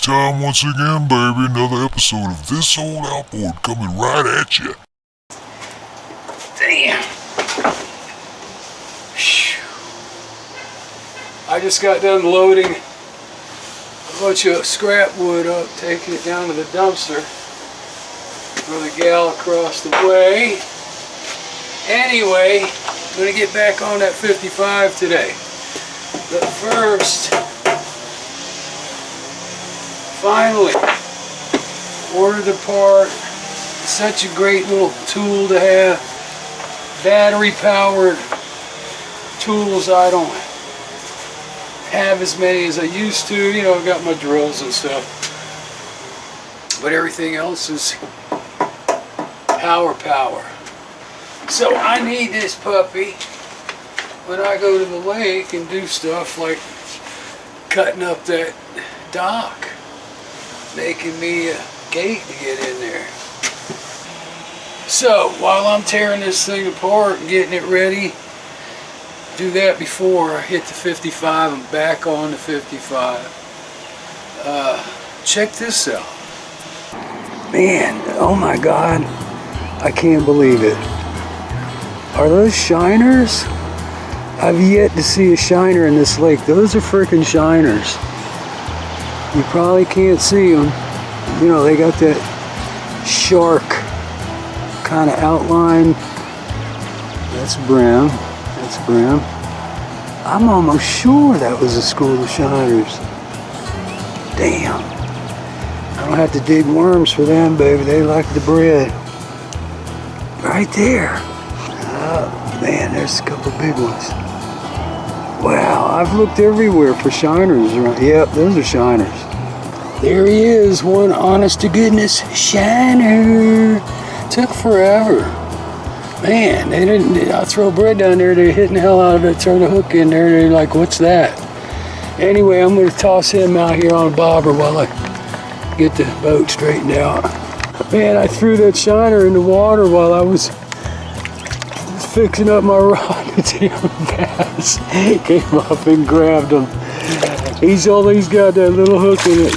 time once again, baby. Another episode of This Old Outboard coming right at you. Damn. I just got done loading a bunch of scrap wood up, taking it down to the dumpster for the gal across the way. Anyway, I'm going to get back on that 55 today. But first, finally, ordered the part. Such a great little tool to have. Battery powered tools. I don't have as many as I used to. You know, I've got my drills and stuff. But everything else is power. So I need this puppy when I go to the lake and do stuff like cutting up that dock, making me a gate to get in there. So while I'm tearing this thing apart and getting it ready, do that before I hit the 55 and back on the 55. Check this out. Man, oh my God, I can't believe it. Are those shiners? I've yet to see a shiner in this lake. Those are freaking shiners. You probably can't see them. You know, they got that shark kind of outline. That's brim. That's brim. I'm almost sure that was a school of shiners. Damn. I don't have to dig worms for them, baby. They like the bread. Right there. Oh, man, there's a couple big ones. Wow, I've looked everywhere for shiners around. Yep, those are shiners. There he is, one honest to goodness shiner. Took forever. Man, they didn't. I throw bread down there, they're hitting the hell out of it, throw the hook in there, they're like, what's that? Anyway, I'm going to toss him out here on a bobber while I get the boat straightened out. Man, I threw that shiner in the water while I was fixing up my rod. Damn bass came up and grabbed him. He's got that little hook in it,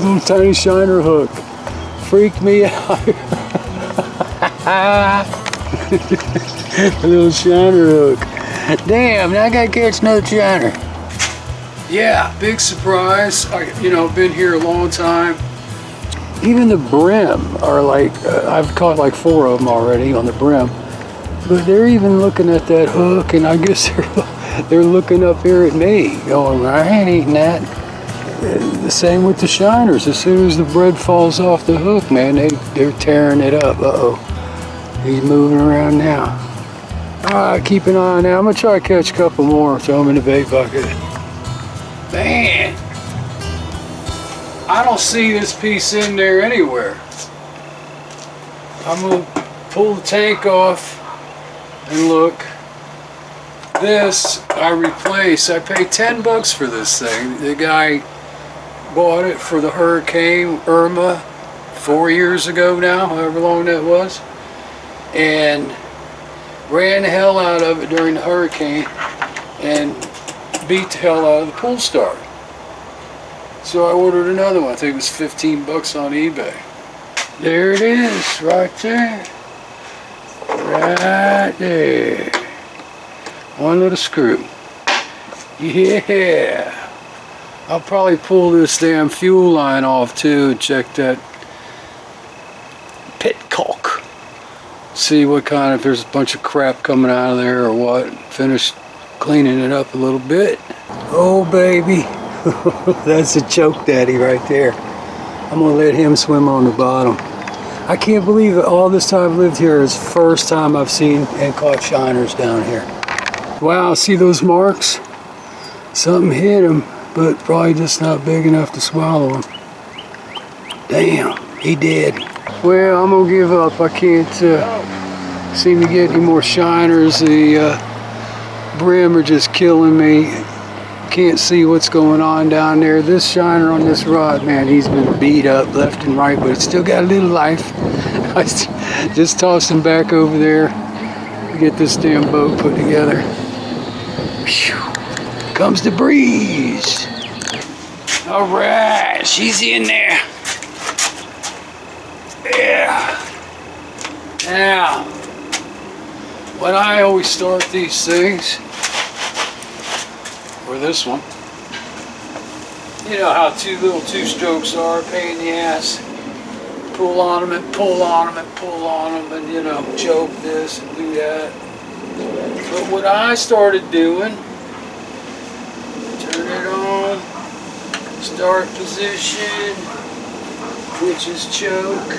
little tiny shiner hook. Freaked me out. A little shiner hook. Damn, now I gotta catch another shiner. Yeah, big surprise. Been here a long time. Even the brim are like, I've caught like 4 of them already on the brim. But they're even looking at that hook, and I guess they're looking up here at me, going, I ain't eating that. The same with the shiners. As soon as the bread falls off the hook, man, they're tearing it up. Uh-oh. He's moving around now. Alright, keep an eye on that. I'm going to try to catch a couple more, throw them in the bait bucket. Man! I don't see this piece in there anywhere. I'm going to pull the tank off and look. This I replaced. I paid $10 for this thing. The guy bought it for the Hurricane Irma 4 years ago now, however long that was, and ran the hell out of it during the hurricane and beat the hell out of the pool start. So I ordered another one. I think it was $15 on eBay. There it is, right there. Right there. One little screw. Yeah. I'll probably pull this damn fuel line off too and check that pit caulk. See what kind, if there's a bunch of crap coming out of there or what. Finish cleaning it up a little bit. Oh baby. That's a choke daddy right there. I'm gonna let him swim on the bottom. I can't believe that all this time I've lived here is the first time I've seen and caught shiners down here. Wow, see those marks? Something hit him, but probably just not big enough to swallow him. Damn, he did. Well, I'm gonna give up. I can't seem to get any more shiners. The brim are just killing me. Can't see what's going on down there. This shiner on this rod, man, he's been beat up left and right, but it's still got a little life. I just tossed him back over there to get this damn boat put together. Whew. Comes the breeze. All right, she's in there. Yeah. Now, when I always start these things, or this one, you know how two little two-strokes are, pain in the ass. Pull on them and pull on them and pull on them and, you know, choke this and do that. But what I started doing, turn it on, start position, which is choke,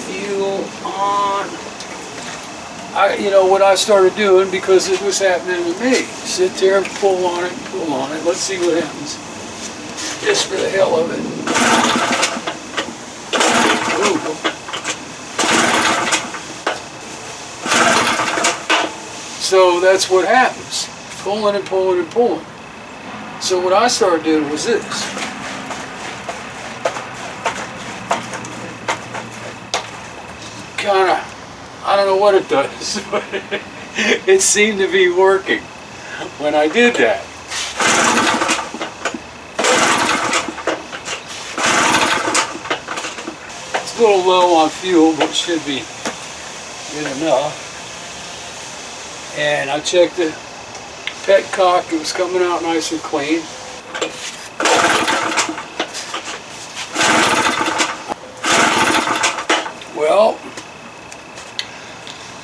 fuel on. You know what I started doing because it was happening to me. Sit there and pull on it, pull on it. Let's see what happens. Just for the hell of it. So that's what happens. Pulling and pulling and pulling. So what I started doing was this. Kind of, I don't know what it does, but it seemed to be working when I did that. It's a little low on fuel, but it should be good enough. And I checked the petcock, it was coming out nice and clean. Well,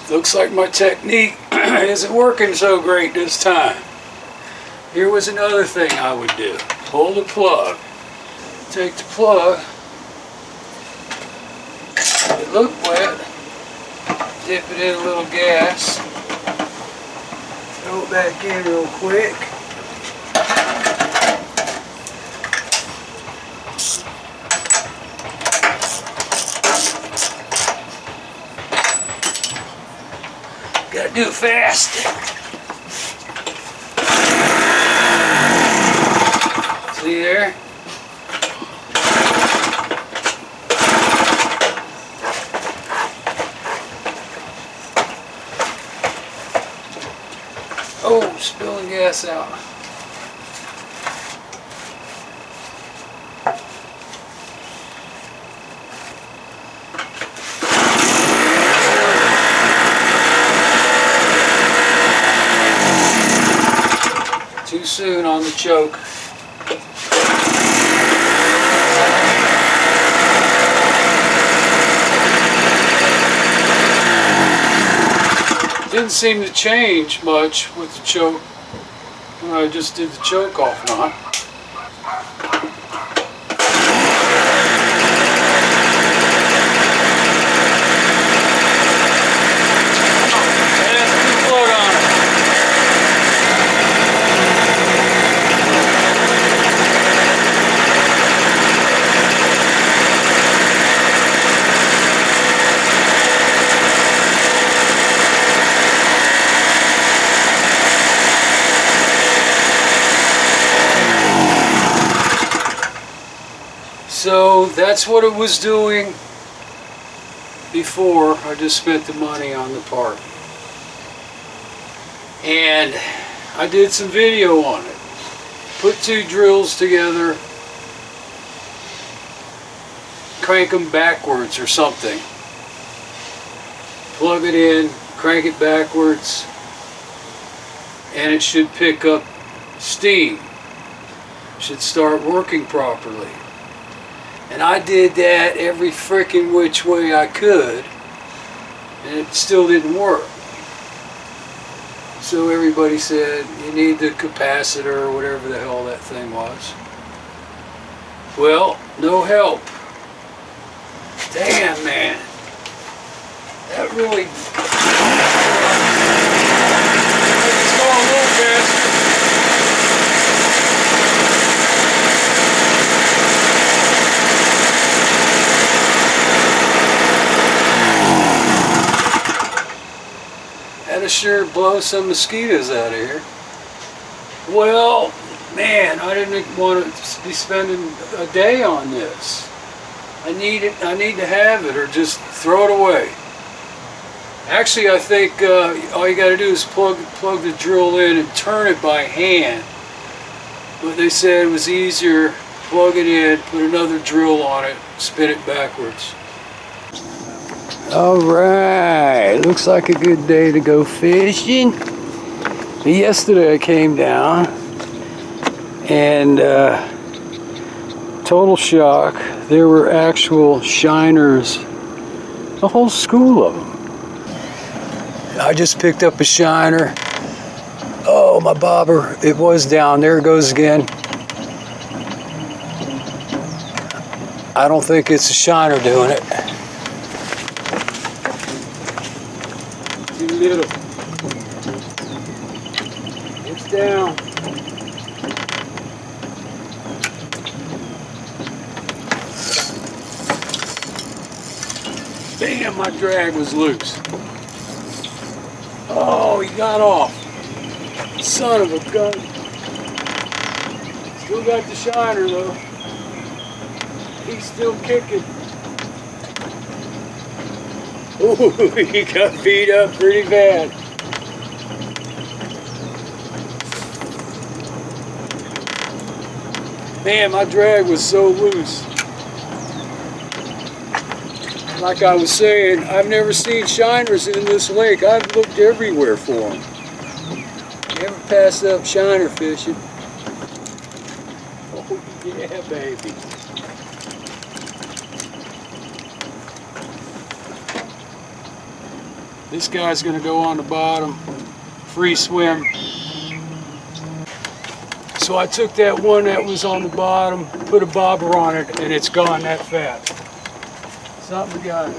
looks like my technique isn't working so great this time. Here was another thing I would do. Pull the plug. Take the plug. It looked wet. Dip it in a little gas. Throw it back in real quick. Gotta do it fast. See there? Oh, spilling gas out. Too soon on the choke. Didn't seem to change much with the choke when I just did the choke off knot. So that's what it was doing before I just spent the money on the part. And I did some video on it. Put two drills together, crank them backwards or something. Plug it in, crank it backwards, and it should pick up steam. Should start working properly. And I did that every freaking which way I could, and it still didn't work. So everybody said, you need the capacitor or whatever the hell that thing was. Well, no help. Damn, man. That really... It's going a little faster. That'll sure blow some mosquitoes out of here. Well, man, I didn't want to be spending a day on this. I need it. I need to have it, or just throw it away. Actually, I think all you got to do is plug the drill in and turn it by hand, But they said it was easier, plug it in, put another drill on it, spin it backwards. Alright, looks like a good day to go fishing. Yesterday I came down and total shock, there were actual shiners, a whole school of them. I just picked up a shiner. Oh, my bobber, it was down. There it goes again. I don't think it's a shiner doing it. Too little. It's down. Damn, my drag was loose. Oh, he got off. Son of a gun. Still got the shiner though. He's still kicking. Ooh, he got beat up pretty bad. Man, my drag was so loose. Like I was saying, I've never seen shiners in this lake. I've looked everywhere for them. Never pass up shiner fishing. Oh yeah, baby. This guy's gonna go on the bottom, free swim. So I took that one that was on the bottom, put a bobber on it, and it's gone that fast. Something got it.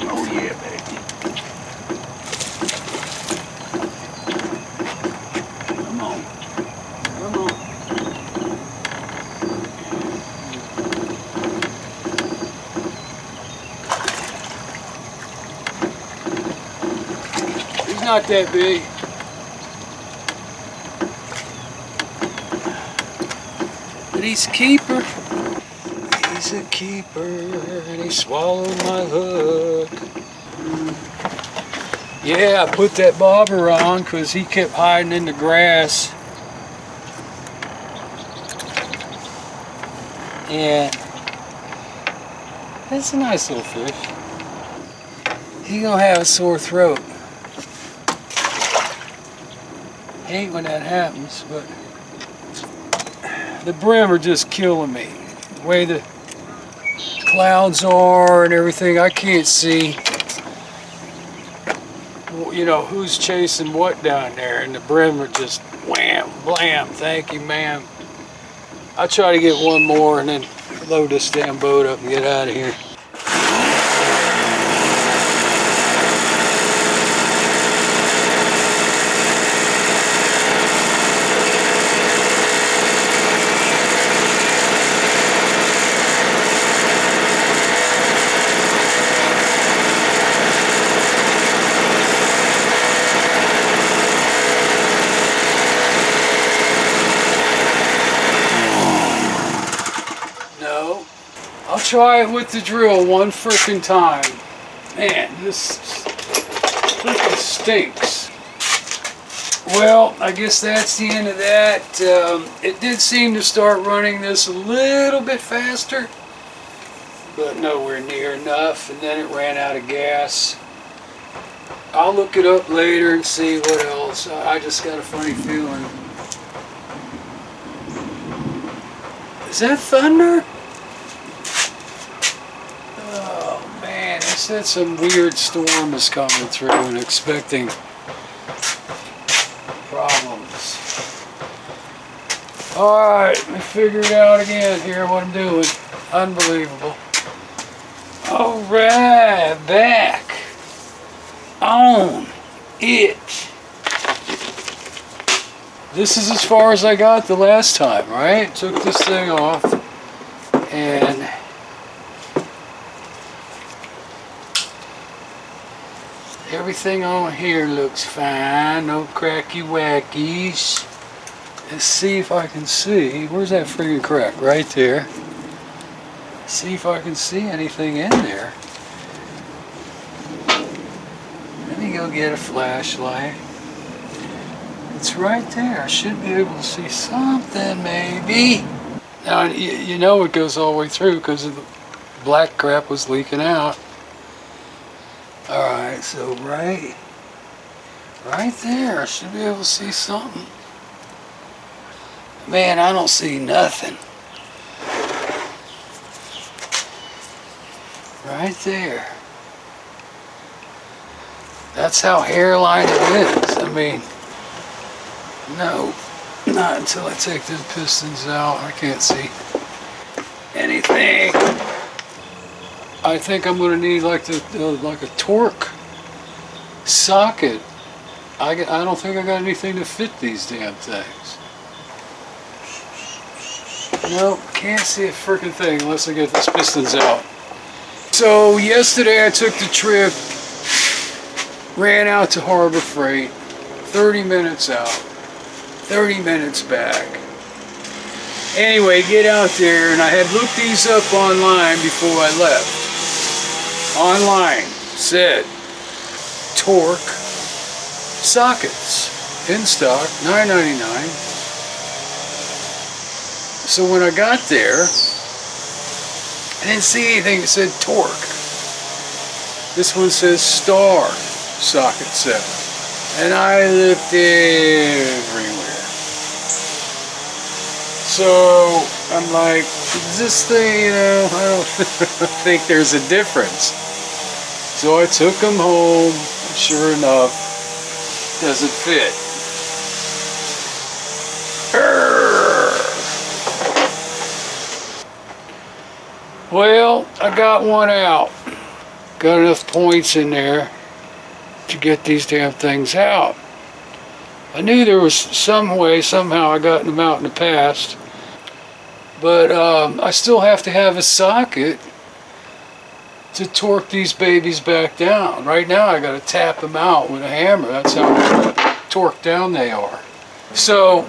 Oh yeah, baby. Come on. Come on. He's not that big. He's a keeper. He's a keeper, and he swallowed my hook. Yeah, I put that bobber on because he kept hiding in the grass. And that's a nice little fish. He's gonna have a sore throat. Hate when that happens, but the brim are just killing me. The way the clouds are and everything, I can't see, you know, who's chasing what down there, and the brim are just wham, blam, thank you, ma'am. I'll try to get one more and then load this damn boat up and get out of here. I'll try it with the drill one frickin' time. Man, this frickin' stinks. Well, I guess that's the end of that. It did seem to start running this a little bit faster, but nowhere near enough, and then it ran out of gas. I'll look it up later and see what else. I just got a funny feeling. Is that thunder? Oh man, they said some weird storm is coming through and expecting problems. Alright, let me figure it out again here what I'm doing. Unbelievable. Alright, back on it. This is as far as I got the last time, right? Took this thing off and everything on here looks fine, no cracky wackies. Let's see if I can see. Where's that friggin' crack? Right there. See if I can see anything in there. Let me go go get a flashlight. It's right there. I should be able to see something, maybe. Now, you know it goes all the way through because the black crap was leaking out. Alright, so right there, I should be able to see something. Man, I don't see nothing. Right there. That's how hairline it is. I mean, no, not until I take the pistons out. I can't see anything. I think I'm going to need like a torque socket. I don't think I got anything to fit these damn things. Nope, can't see a freaking thing unless I get these pistons out. So yesterday I took the trip, ran out to Harbor Freight, 30 minutes out, 30 minutes back. Anyway, get out there, and I had looked these up online before I left. Online said torque sockets in stock, $9.99. So when I got there, I didn't see anything that said torque. This one says star socket set. And I looked everywhere. So I'm like, is this thing, you know, I don't think there's a difference. So I took them home, and sure enough, it doesn't fit. Well, I got one out. Got enough points in there to get these damn things out. I knew there was some way, somehow I got them out in the past. But I still have to have a socket to torque these babies back down. Right now I got to tap them out with a hammer. That's how torqued down they are. So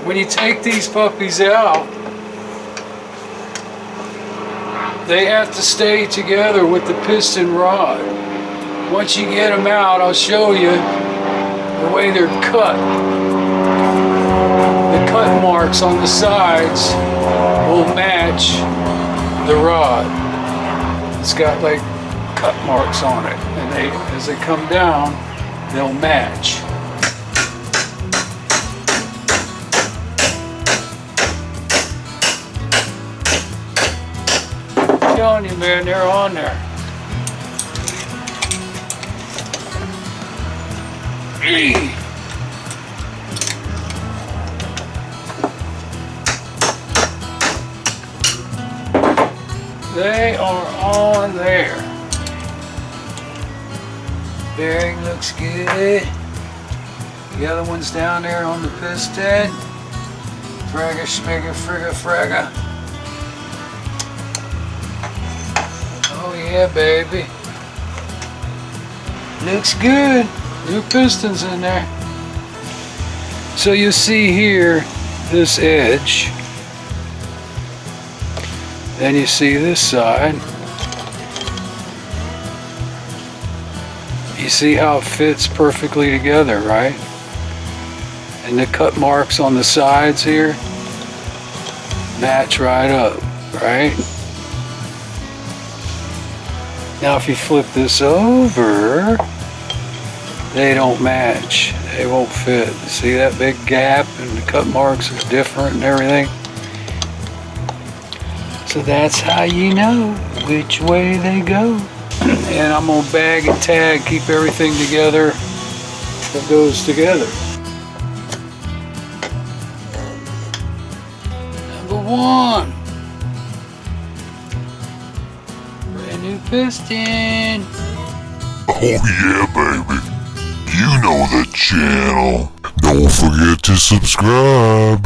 when you take these puppies out, they have to stay together with the piston rod. Once you get them out, I'll show you the way they're cut. The cut marks on the sides will match the rod. It's got like cut marks on it, and as they come down, they'll match. I'm telling you, man, they're on there. They are on there. Bearing looks good. The other one's down there on the piston. Fragga, schmigga, frigga, fragga. Oh yeah, baby. Looks good. New pistons in there. So you see here this edge. Then you see this side. You see how it fits perfectly together, right? And the cut marks on the sides here match right up, right? Now if you flip this over, they don't match. They won't fit. See that big gap, and the cut marks are different and everything? So that's how you know which way they go. And I'm gonna bag and tag, keep everything together that goes together. Number one. Brand new piston. Oh yeah, baby. You know the channel. Don't forget to subscribe.